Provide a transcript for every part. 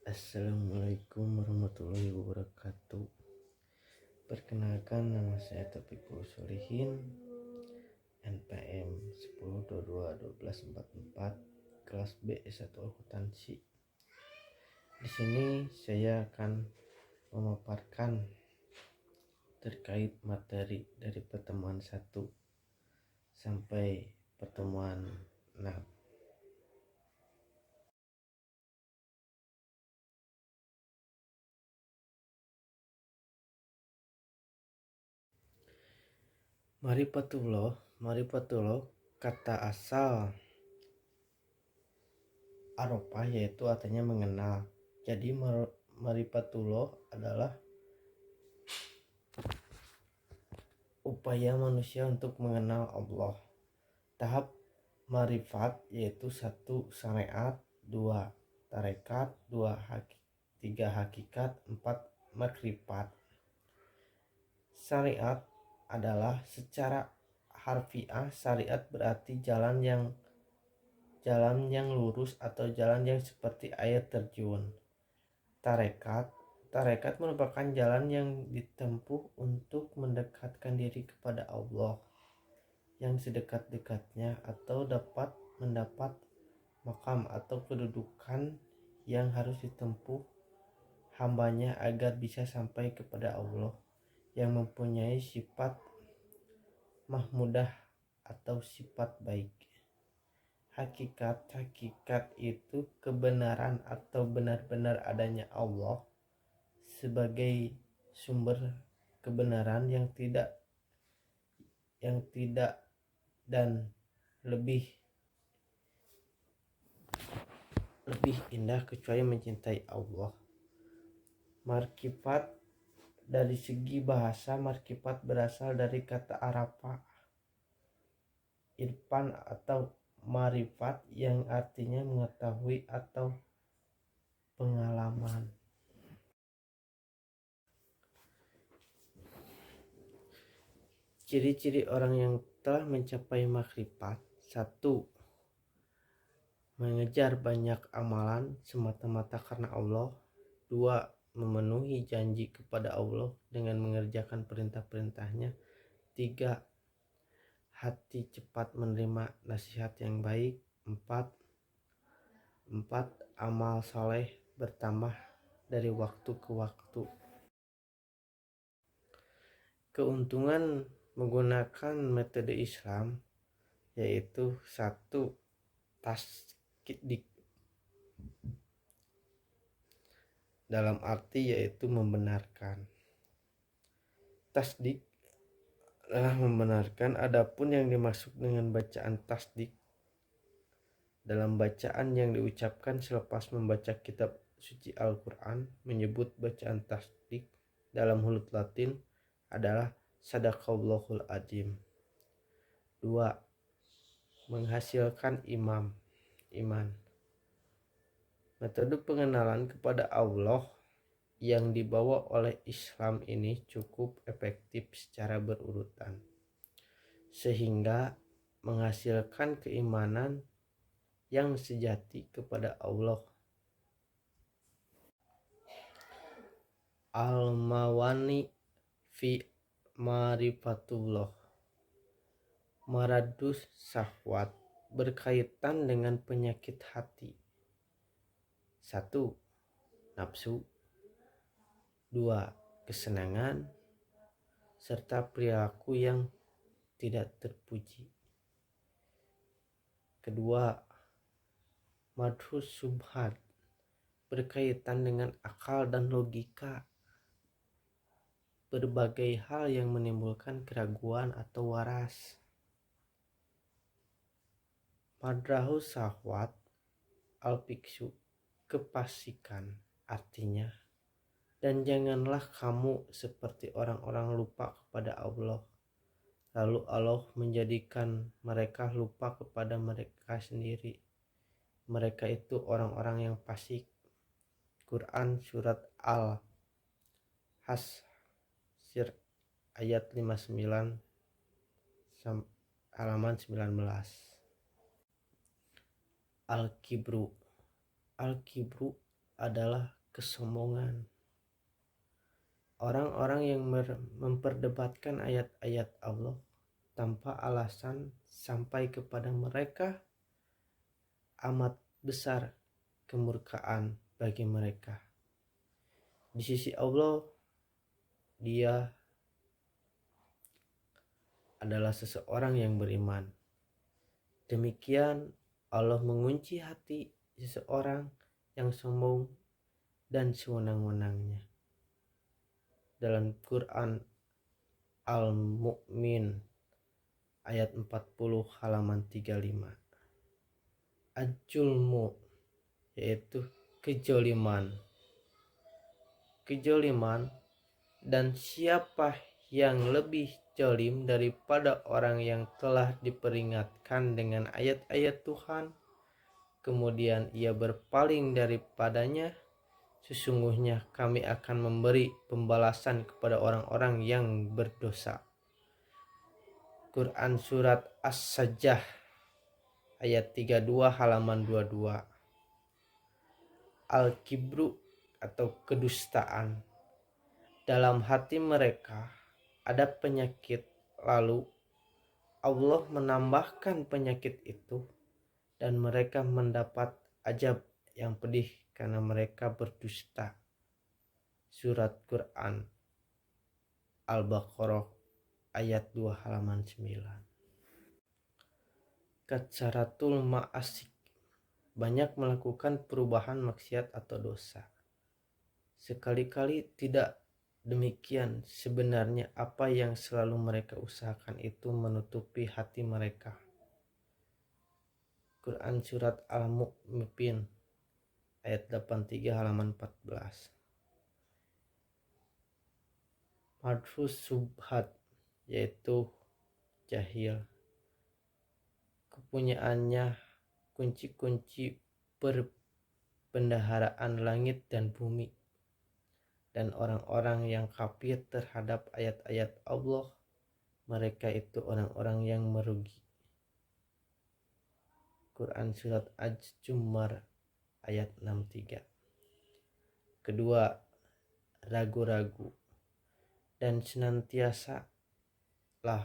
Assalamualaikum warahmatullahi wabarakatuh. Perkenalkan, nama saya Taufikul Sholihin, NPM 10221244, kelas B S1 Akuntansi. Di sini saya akan memaparkan terkait materi dari pertemuan 1 sampai pertemuan 6. Marifatullah kata asal Arafah, yaitu artinya mengenal. Jadi marifatullah adalah upaya manusia untuk mengenal Allah. Tahap marifat yaitu 1 syariat, 2 tarekat, 3 hakikat, 4 makrifat. Syariat adalah secara harfiah, syariat berarti jalan yang lurus atau jalan yang seperti air terjun. Tarekat merupakan jalan yang ditempuh untuk mendekatkan diri kepada Allah yang sedekat-dekatnya atau dapat mendapat makam atau kedudukan yang harus ditempuh hambanya agar bisa sampai kepada Allah yang mempunyai sifat mahmudah atau sifat baik. Hakikat itu kebenaran atau benar-benar adanya Allah sebagai sumber kebenaran yang tidak dan lebih indah kecuali mencintai Allah. Marifat, dari segi bahasa, marifat berasal dari kata Arafah irfan atau marifat yang artinya mengetahui atau pengalaman. Ciri-ciri orang yang telah mencapai makrifat: 1. Mengejar banyak amalan semata-mata karena Allah. 2. Memenuhi janji kepada Allah dengan mengerjakan perintah-perintahnya. 3. Hati cepat menerima nasihat yang baik. 4. Amal soleh bertambah dari waktu ke waktu. Keuntungan menggunakan metode Islam yaitu 1. Tasdik, dalam arti yaitu membenarkan. Tasdik adalah membenarkan. Adapun yang dimaksud dengan bacaan tasdik dalam bacaan yang diucapkan selepas membaca kitab suci Al-Quran, menyebut bacaan tasdik dalam huruf Latin adalah sadaqallahul azim. 2. Menghasilkan iman. Metode pengenalan kepada Allah yang dibawa oleh Islam ini cukup efektif secara berurutan, sehingga menghasilkan keimanan yang sejati kepada Allah. Al-mawani fi marifatullah. Maradus syahwat, berkaitan dengan penyakit hati. 1. Nafsu. 2. Kesenangan serta perilaku yang tidak terpuji. Kedua, madhus subhat, berkaitan dengan akal dan logika, berbagai hal yang menimbulkan keraguan atau waras. Madrahus syahwat al-fiksu, kefasikan, artinya, dan janganlah kamu seperti orang-orang lupa kepada Allah, lalu Allah menjadikan mereka lupa kepada mereka sendiri. Mereka itu orang-orang yang fasik. Quran surat Al-Hasyr ayat 59 halaman 19. Al-kibru adalah kesombongan. Orang-orang yang memperdebatkan ayat-ayat Allah tanpa alasan sampai kepada mereka amat besar kemurkaan bagi mereka. Di sisi Allah, dia adalah seseorang yang beriman. Demikian Allah mengunci hati seseorang yang sombong dan sewenang-wenangnya. Dalam Quran Al-Mu'min ayat 40 halaman 35. Al-Julmu yaitu kejoliman. Kejoliman, dan siapa yang lebih jolim daripada orang yang telah diperingatkan dengan ayat-ayat Tuhan, kemudian ia berpaling daripadanya, sesungguhnya kami akan memberi pembalasan kepada orang-orang yang berdosa. Quran Surat As-Sajdah ayat 32 halaman 22. Al-Kibru atau kedustaan. Dalam hati mereka ada penyakit, lalu Allah menambahkan penyakit itu dan mereka mendapat azab yang pedih karena mereka berdusta. Surat Quran Al-Baqarah ayat 2 halaman 9. Katsaratul ma'asik, banyak melakukan perubahan maksiat atau dosa. Sekali-kali tidak demikian, sebenarnya apa yang selalu mereka usahakan itu menutupi hati mereka. Quran Surat Al-Mu'min ayat 83 halaman 14. Madhus subhat yaitu jahil. Kepunyaannya kunci-kunci perbendaharaan langit dan bumi. Dan orang-orang yang kafir terhadap ayat-ayat Allah, mereka itu orang-orang yang merugi. Quran Surat Az-Zumar ayat 63. Kedua, ragu-ragu. Dan senantiasa lah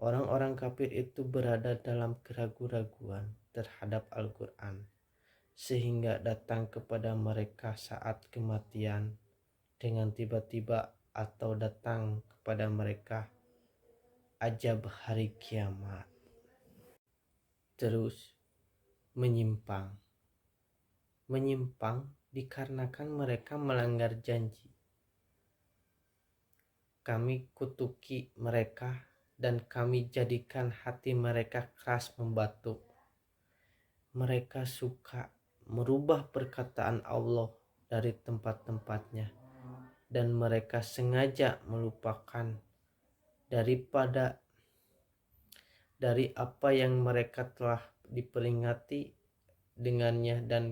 orang-orang kafir itu berada dalam keraguan-raguan terhadap Al-Quran, sehingga datang kepada mereka saat kematian dengan tiba-tiba atau datang kepada mereka azab hari kiamat. Terus menyimpang dikarenakan mereka melanggar janji. Kami kutuki mereka dan kami jadikan hati mereka keras membatu. Mereka suka merubah perkataan Allah dari tempat-tempatnya, dan mereka sengaja melupakan dari apa yang mereka telah diperingati dengannya, dan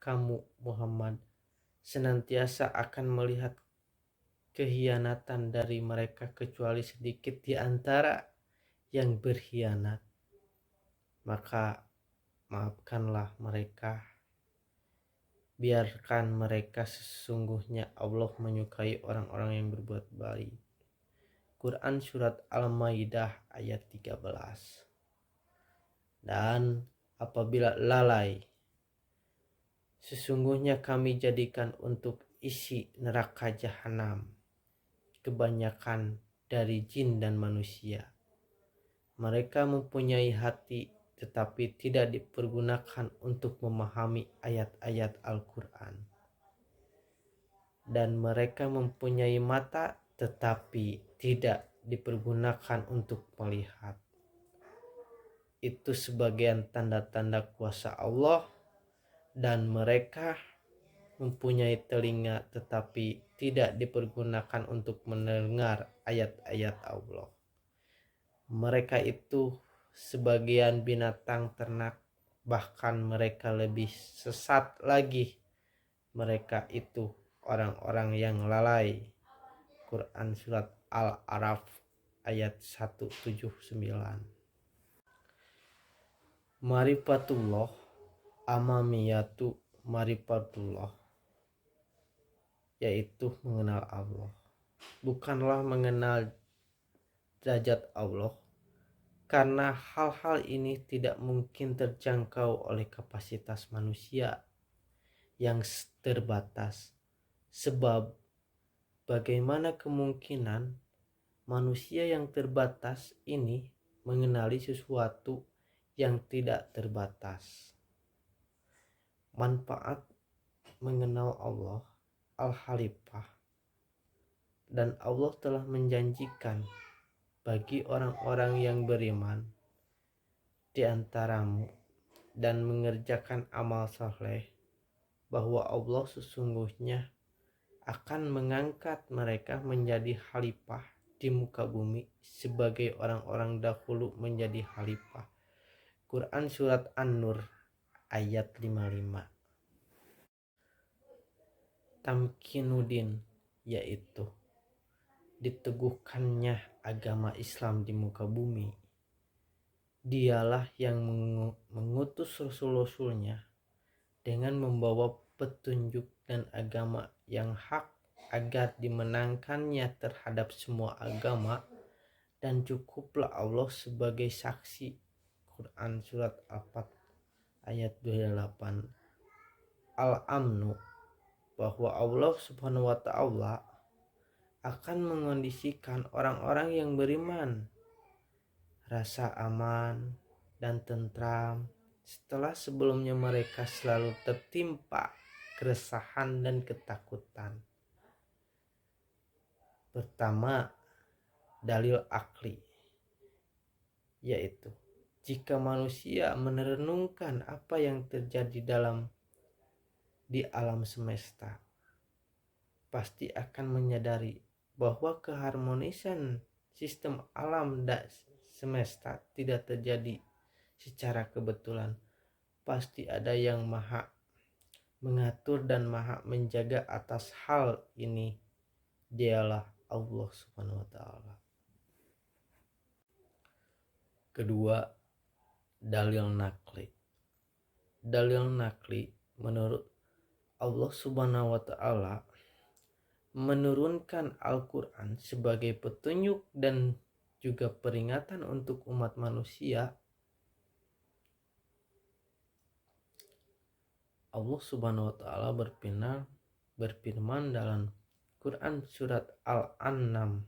kamu Muhammad senantiasa akan melihat kehianatan dari mereka kecuali sedikit di antara yang berkhianat. Maka maafkanlah mereka, biarkan mereka, sesungguhnya Allah menyukai orang-orang yang berbuat baik. Quran Surat Al-Maidah ayat 13. Dan apabila lalai, sesungguhnya kami jadikan untuk isi neraka jahanam kebanyakan dari jin dan manusia. Mereka mempunyai hati tetapi tidak dipergunakan untuk memahami ayat-ayat Al-Quran. Dan mereka mempunyai mata tetapi tidak dipergunakan untuk melihat. Itu sebagian tanda-tanda kuasa Allah. Dan mereka mempunyai telinga tetapi tidak dipergunakan untuk mendengar ayat-ayat Allah. Mereka itu sebagian binatang ternak, bahkan mereka lebih sesat lagi. Mereka itu orang-orang yang lalai. Quran Surat Al-Araf ayat 179. Marifatullah amamiyatu marifatullah. yaitu mengenal Allah. Bukanlah mengenal derajat Allah, karena hal-hal ini tidak mungkin terjangkau oleh kapasitas manusia yang terbatas. Sebab bagaimana kemungkinan manusia yang terbatas ini mengenali sesuatu yang tidak terbatas. Manfaat mengenal Allah Al-Khalifah, dan Allah telah menjanjikan bagi orang-orang yang beriman di antaramu dan mengerjakan amal saleh bahwa Allah sesungguhnya akan mengangkat mereka menjadi khalifah di muka bumi sebagai orang-orang dahulu menjadi khalifah. Quran Surat An-Nur ayat 55. Tamkinuddin, yaitu diteguhkannya agama Islam di muka bumi. Dialah yang mengutus rasul-rasulnya dengan membawa petunjuk dan agama yang hak agar dimenangkannya terhadap semua agama, dan cukuplah Allah sebagai saksi. Quran Surat Al-Fat ayat 28. Al-Amnu, bahwa Allah Subhanahu wa Ta'ala akan mengondisikan orang-orang yang beriman rasa aman dan tentram setelah sebelumnya mereka selalu tertimpa keresahan dan ketakutan. Pertama, dalil akli, yaitu jika manusia merenungkan apa yang terjadi di alam semesta, pasti akan menyadari bahwa keharmonisan sistem alam dan semesta tidak terjadi secara kebetulan. Pasti ada yang maha mengatur dan maha menjaga atas hal ini. Dialah Allah Subhanahu wa Ta'ala. Kedua, dalil nakli. Dalil nakli menurut Allah Subhanahu wa Ta'ala menurunkan Al-Quran sebagai petunjuk dan juga peringatan untuk umat manusia. Allah Subhanahu wa Ta'ala berfirman dalam Quran Surat Al-An'am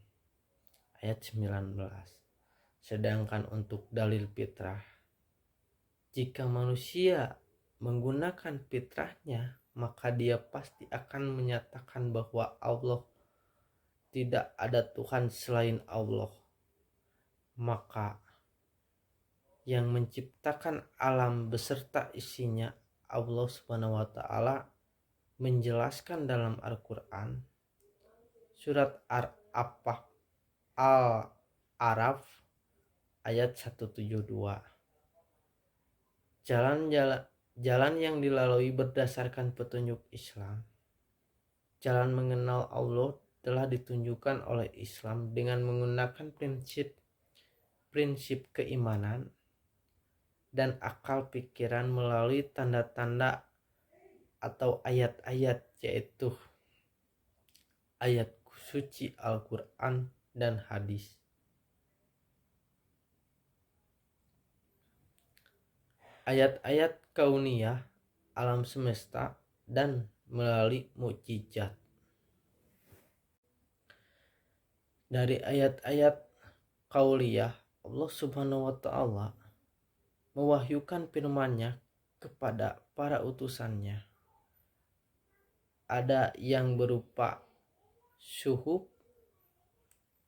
ayat 19. Sedangkan untuk dalil fitrah, jika manusia menggunakan fitrahnya, maka dia pasti akan menyatakan bahwa Allah tidak ada Tuhan selain Allah. Maka yang menciptakan alam beserta isinya Allah Subhanahu wa Ta'ala menjelaskan dalam Al-Quran Surat Al-Araf ayat 172. Jalan yang dilalui berdasarkan petunjuk Islam. Jalan mengenal Allah telah ditunjukkan oleh Islam dengan menggunakan prinsip keimanan dan akal pikiran melalui tanda-tanda atau ayat-ayat, yaitu ayat suci Al-Quran dan hadis. Ayat-ayat kauniyah alam semesta dan melalui mukjizat. Dari ayat-ayat kauliyah, Allah Subhanahu wa Ta'ala mewahyukan firman-Nya kepada para utusannya. Ada yang berupa suhuf,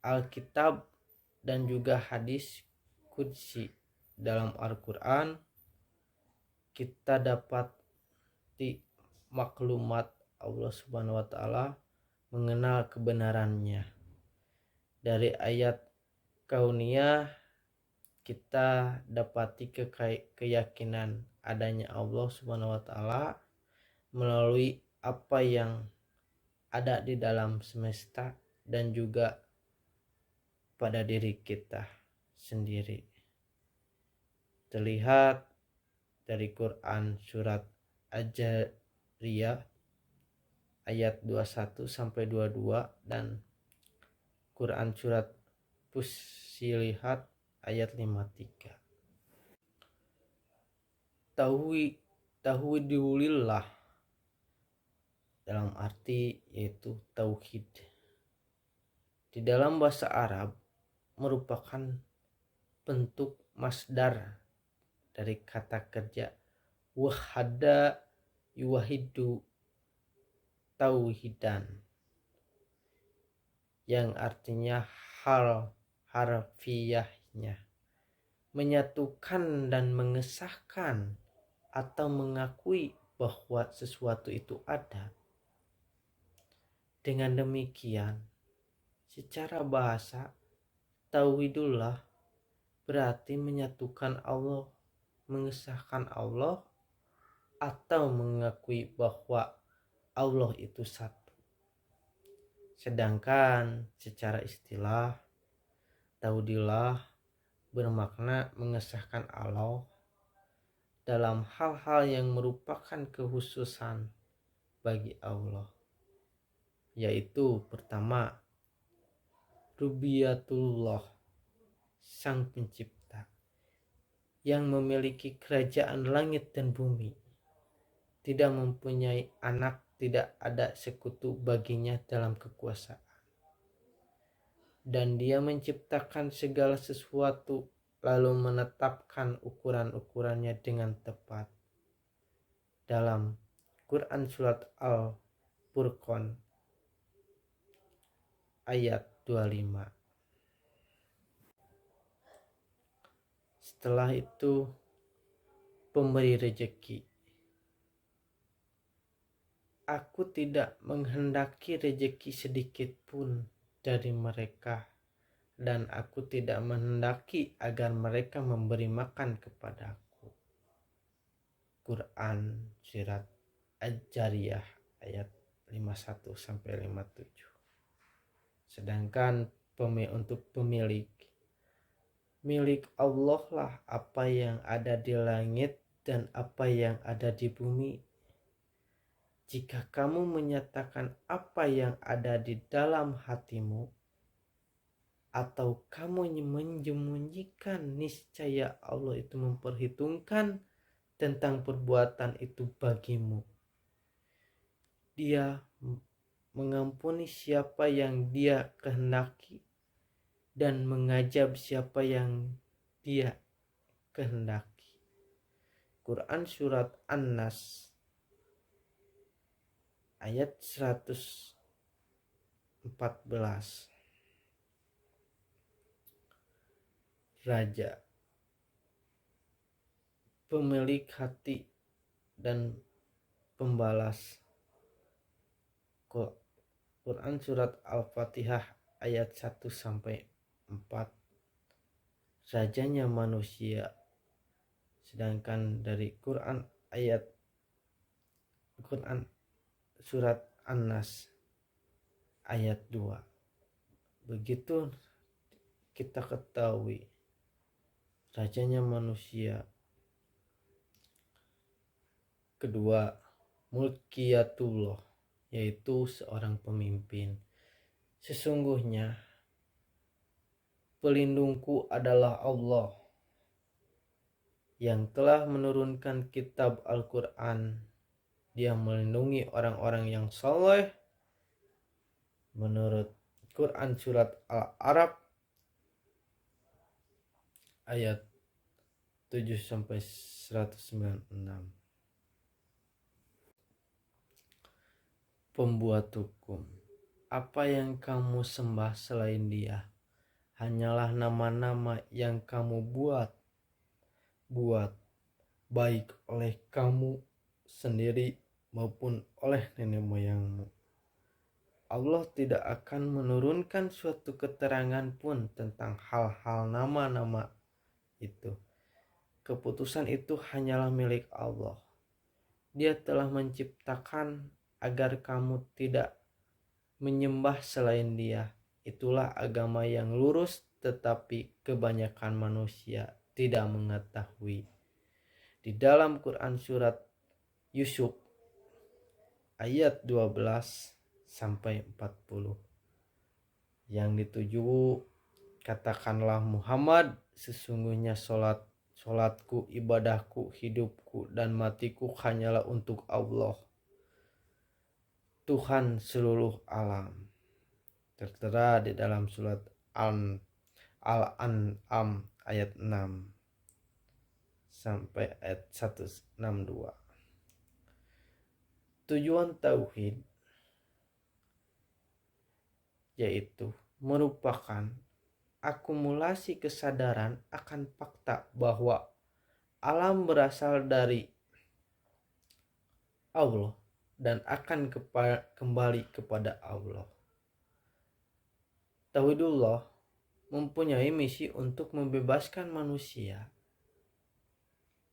Alkitab, dan juga hadis qudsi. Dalam Al-Quran kita dapat di maklumat Allah Subhanahu wa Ta'ala mengenal kebenarannya. Dari ayat kauniyah kita dapati keyakinan adanya Allah Subhanahu wa Ta'ala melalui apa yang ada di dalam semesta dan juga pada diri kita sendiri. Terlihat dari Quran Surat Al-Jariyah ayat 21 sampai 22 dan Quran surat Fussilat ayat 53. Tauhidulillah dalam arti yaitu tauhid. Di dalam bahasa Arab merupakan bentuk masdar dari kata kerja wahada yuwahidu tauhidan yang artinya hal harfiahnya menyatukan dan mengesahkan atau mengakui bahwa sesuatu itu ada. Dengan demikian, secara bahasa tauhidullah berarti menyatukan Allah, mengesahkan Allah, atau mengakui bahwa Allah itu satu. Sedangkan secara istilah tauhidullah bermakna mengesahkan Allah dalam hal-hal yang merupakan kekhususan bagi Allah, yaitu pertama, rububiyatullah, sang pencipta yang memiliki kerajaan langit dan bumi, tidak mempunyai anak, tidak ada sekutu baginya dalam kekuasaan, dan dia menciptakan segala sesuatu lalu menetapkan ukuran-ukurannya dengan tepat. Dalam Quran surat Al-Furqan ayat 25. Setelah itu pemberi rezeki. Aku tidak menghendaki rezeki sedikit pun dari mereka, dan aku tidak menghendaki agar mereka memberi makan kepadaku. Quran surat Al-Jariyah ayat 51 sampai 57. Sedangkan untuk pemilik, milik Allah lah apa yang ada di langit dan apa yang ada di bumi. Jika kamu menyatakan apa yang ada di dalam hatimu, atau kamu menyembunyikan, niscaya Allah itu memperhitungkan tentang perbuatan itu bagimu. Dia mengampuni siapa yang dia kehendaki dan mengazab siapa yang dia kehendaki. Quran surat An-Nas ayat 114. Raja, pemilik hati dan pembalas. Quran surat Al-Fatihah ayat 1 sampai 4. Rajanya manusia. Sedangkan dari Quran surat An-Nas ayat 2. Begitu kita ketahui rajanya manusia. Kedua, mulkiyatullah, yaitu seorang pemimpin. Sesungguhnya pelindungku adalah Allah yang telah menurunkan kitab Al-Quran. Dia melindungi orang-orang yang saleh. Menurut Quran surat Al-A'raf ayat 7 sampai 196. Pembuat hukum, apa yang kamu sembah selain Dia hanyalah nama-nama yang kamu buat baik oleh kamu sendiri maupun oleh nenek moyangmu. Allah tidak akan menurunkan suatu keterangan pun tentang hal-hal nama-nama itu. Keputusan itu hanyalah milik Allah. Dia telah menciptakan agar kamu tidak menyembah selain Dia. Itulah agama yang lurus, tetapi kebanyakan manusia tidak mengetahui. Di dalam Quran surat Yusuf ayat 12 sampai 40. Yang dituju, katakanlah Muhammad, sesungguhnya solatku, ibadahku, hidupku, dan matiku hanyalah untuk Allah, Tuhan seluruh alam. Tertera di dalam surat Al-An'am ayat 6 sampai ayat 162. Tujuan tauhid yaitu merupakan akumulasi kesadaran akan fakta bahwa alam berasal dari Allah dan akan kembali kepada Allah. Tauhidullah mempunyai misi untuk membebaskan manusia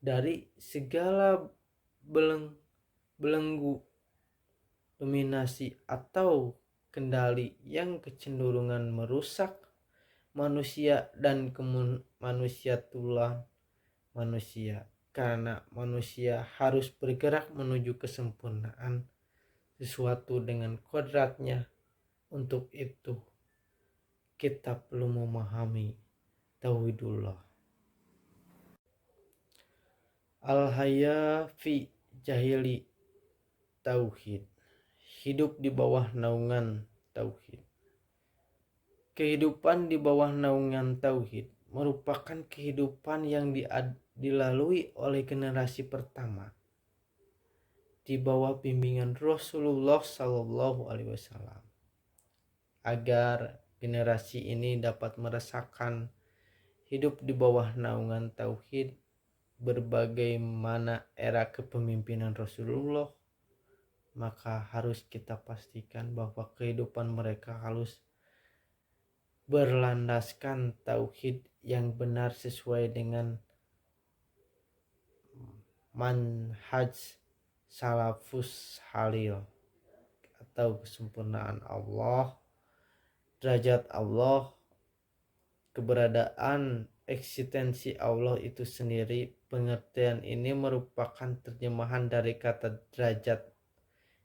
dari segala belenggu, dominasi atau kendali yang kecenderungan merusak manusia dan kemanusiaan manusia, karena manusia harus bergerak menuju kesempurnaan sesuatu dengan kodratnya. Untuk itu kita perlu memahami tauhidullah. Al-haya fi jahili tauhid, hidup di bawah naungan tauhid. Kehidupan di bawah naungan tauhid merupakan kehidupan yang dilalui oleh generasi pertama di bawah bimbingan Rasulullah SAW, agar generasi ini dapat merasakan hidup di bawah naungan tauhid. Berbagaimana era kepemimpinan Rasulullah, maka harus kita pastikan bahwa kehidupan mereka harus berlandaskan tauhid yang benar sesuai dengan manhaj salafus halil, atau kesempurnaan Allah, derajat Allah, keberadaan, eksistensi Allah itu sendiri. Pengertian ini merupakan terjemahan dari kata derajat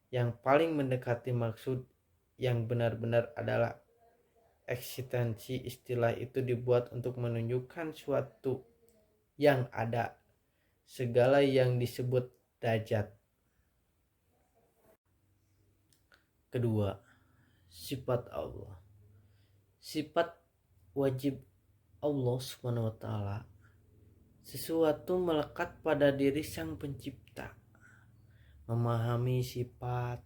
yang paling mendekati maksud yang benar-benar adalah eksistensi. Istilah itu dibuat untuk menunjukkan suatu yang ada, segala yang disebut derajat. Kedua, sifat Allah. Sifat wajib Allah SWT, sesuatu melekat pada diri sang pencipta. Memahami sifat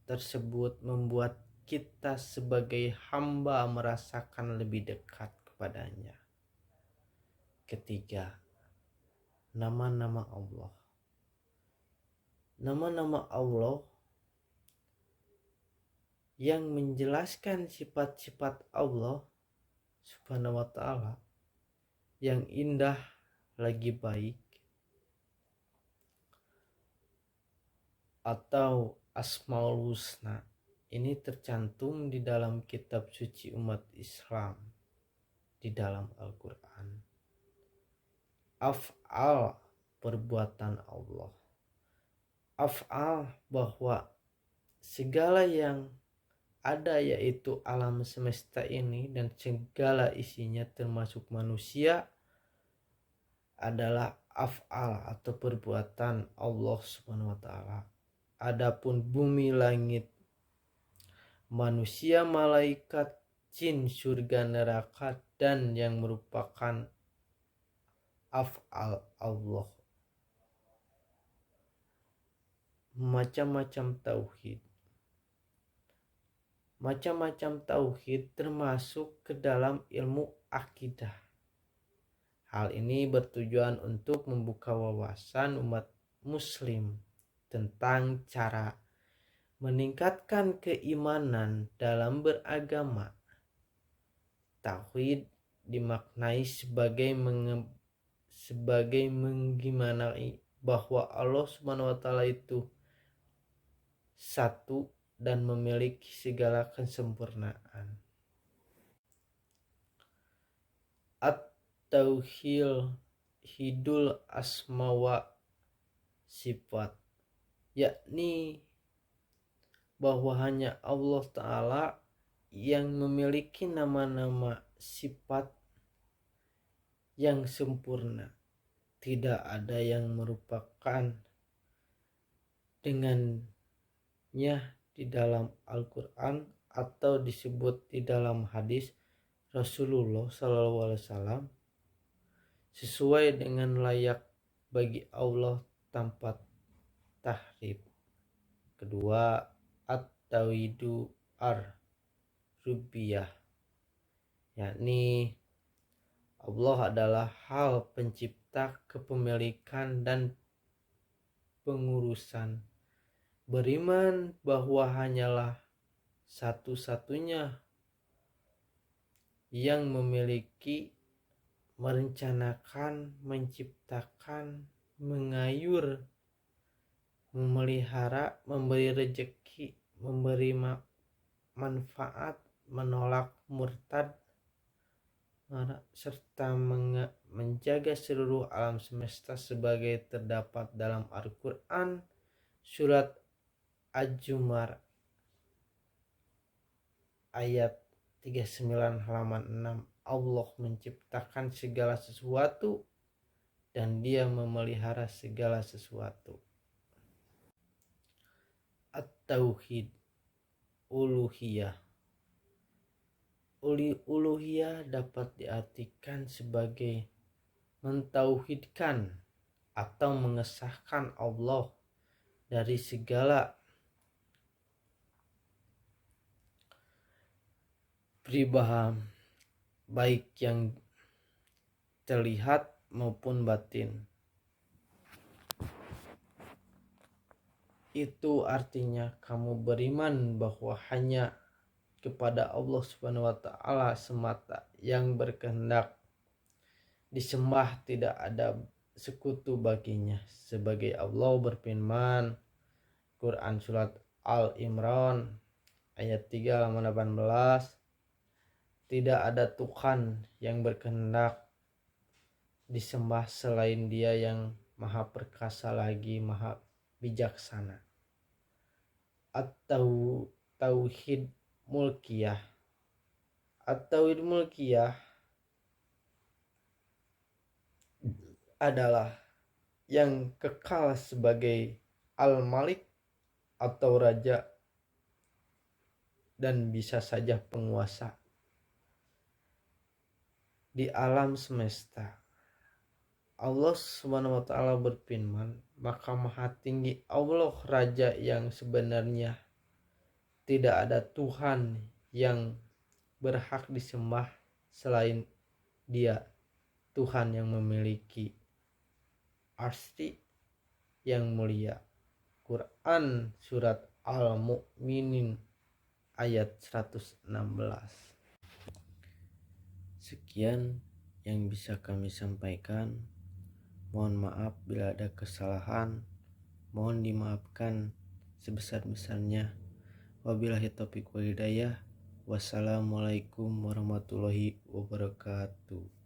tersebut membuat kita sebagai hamba merasakan lebih dekat kepadanya. Ketiga, nama-nama Allah. Nama-nama Allah yang menjelaskan sifat-sifat Allah Subhanahu wa ta'ala yang indah lagi baik, atau Asmaul Husna, ini tercantum di dalam kitab suci umat Islam, di dalam Al-Quran. Af'al, perbuatan Allah. Af'al, bahwa segala yang ada, yaitu alam semesta ini dan segala isinya termasuk manusia, adalah af'al atau perbuatan Allah Subhanahu wa ta'ala. Adapun bumi, langit, manusia, malaikat, jin, surga, neraka, dan yang merupakan af'al Allah. Macam-macam tauhid. Macam-macam tauhid termasuk ke dalam ilmu akidah. Hal ini bertujuan untuk membuka wawasan umat muslim tentang cara meningkatkan keimanan dalam beragama. Tauhid dimaknai sebagai mengimani bahwa Allah Subhanahu wa ta'ala itu satu dan memiliki segala kesempurnaan. At-tauhidul asma wa sifat, yakni bahwa hanya Allah Ta'ala yang memiliki nama-nama sifat yang sempurna. Tidak ada yang merupakan dengannya di dalam Al-Quran atau disebut di dalam hadis Rasulullah SAW sesuai dengan layak bagi Allah tanpa tahrif. Kedua, at-tauhidu ar-rububiyah, yakni Allah adalah hal pencipta, kepemilikan, dan pengurusan. Beriman bahwa hanyalah satu-satunya yang memiliki, merencanakan, menciptakan, mengayur, memelihara, memberi rezeki, memberi manfaat, menolak murtad, serta menjaga seluruh alam semesta sebagai terdapat dalam Al-Quran surat Az-Zumar ayat 39 halaman 6. Allah menciptakan segala sesuatu dan Dia memelihara segala sesuatu. At-tauhid uluhiyah. Uluhiyah dapat diartikan sebagai mentauhidkan atau mengesahkan Allah dari segala peribaham baik yang terlihat maupun batin. Itu artinya kamu beriman bahwa hanya kepada Allah Subhanahu wa Ta'ala semata yang berkehendak disembah, tidak ada sekutu baginya. Sebagai Allah berfirman Quran surat Al-Imran ayat 3 halaman 18, tidak ada Tuhan yang berkehendak disembah selain Dia yang maha perkasa lagi maha bijaksana. Atau tauhid mulkiyah. At-tauhid mulkiyah adalah yang kekal sebagai Al-Malik atau raja dan bisa saja penguasa di alam semesta. Allah Subhanahu wa Ta'ala berfirman, maka maha tinggi Allah Raja yang sebenarnya tidak ada Tuhan yang berhak disembah selain Dia, Tuhan yang memiliki arsy yang mulia. Quran surat Al-Mu'minin ayat 116. Sekian yang bisa kami sampaikan. Mohon maaf bila ada kesalahan. Mohon dimaafkan sebesar-besarnya. Wabillahi taufiq wal hidayah. Wassalamualaikum warahmatullahi wabarakatuh.